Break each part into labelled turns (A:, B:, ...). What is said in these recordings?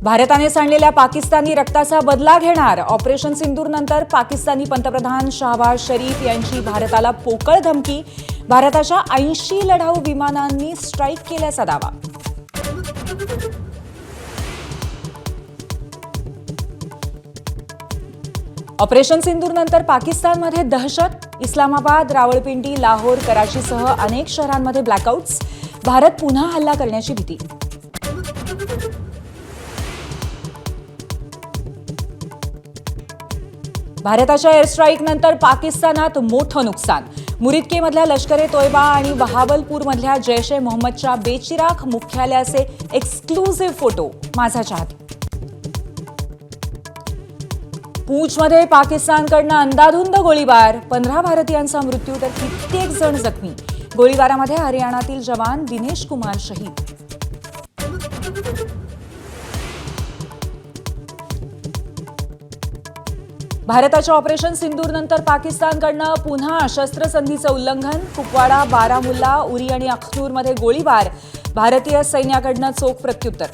A: भारताने सांडलेल्या पाकिस्तानी रक्ताचा बदला घेणार. ऑपरेशन सिंदूरनंतर पाकिस्तानी पंतप्रधान शहबाज शरीफ यांची भारताला पोकळ धमकी. भारताच्या 80 लढाऊ विमानांनी स्ट्राईक केल्याचा दावा. ऑपरेशन सिंदूरनंतर पाकिस्तानमध्ये दहशत. इस्लामाबाद, रावळपिंडी, लाहोर, कराचीसह अनेक शहरांमध्ये ब्लॅकआउट्स. भारत पुन्हा हल्ला करण्याची भीती. भारताच्या एअर स्ट्राईकनंतर पाकिस्तानात मोठं नुकसान. मुरिदकेमधल्या लष्कर-ए-तोयबा आणि बहावलपूरमधल्या जैश-ए-मोहम्मदच्या बेचिराख मुख्यालयाचे एक्सक्लुझिव्ह फोटो माझ्या हाती. पूंछमध्ये पाकिस्तानकडनं अंधाधुंद गोळीबार. 15 भारतीयांचा मृत्यू तर कित्येक जण जखमी. गोळीबारामध्ये हरियाणातील जवान दिनेश कुमार शहीद. भारताच्या ऑपरेशन सिंदूरनंतर पाकिस्तानकडनं पुन्हा शस्त्रसंधीचं उल्लंघन. कुपवाडा, बारामुल्ला, उरी आणि अखनूरमध्ये गोळीबार. भारतीय सैन्याकडनं चोख प्रत्युत्तर.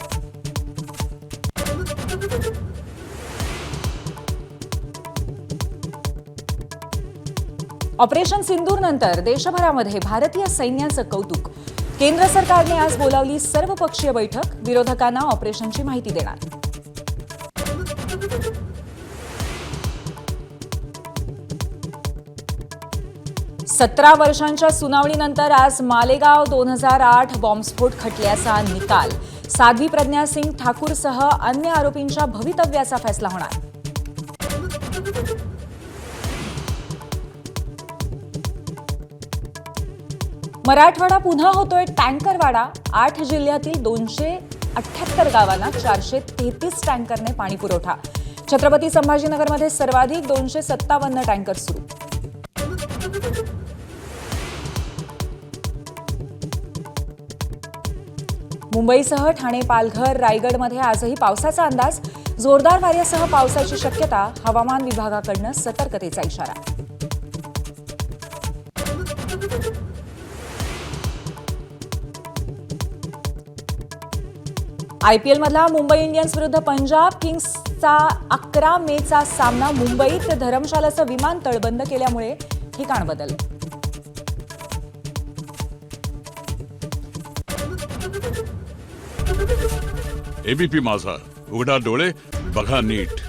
A: ऑपरेशन सिंदूरनंतर देशभरामध्ये भारतीय सैन्याचं कौतुक. केंद्र सरकारने आज बोलावली सर्वपक्षीय बैठक. विरोधकांना ऑपरेशनची माहिती देणार. सतरा वर्षांच्या सुनावणीनंतर आज मालेगाव 2008 बॉम्बस्फोट खटल्याचा निकाल. साध्वी प्रज्ञा सिंग ठाकूरसह अन्य आरोपींच्या भवितव्याचा फैसला होणार. मराठवाडा पुन्हा होतोय टँकरवाडा. 8 जिल्ह्यातील 278 गावांना 433 टँकरने पाणी पुरवठा. छत्रपती संभाजीनगरमध्ये सर्वाधिक 257 टँकर सुरू. मुंबईसह ठाणे, पालघर, रायगडमध्ये आजही पावसाचा अंदाज. जोरदार वाऱ्यासह पावसाची शक्यता. हवामान विभागाकडून सतर्कतेचा इशारा. आयपीएलमधला मुंबई इंडियन्स विरुद्ध पंजाब किंग्सचा 11 मेचा सामना मुंबईत. धरमशालाचं विमानतळ बंद केल्यामुळे ठिकाण बदल.
B: एबीपी माझा, उघडा डोळे बघा नीट.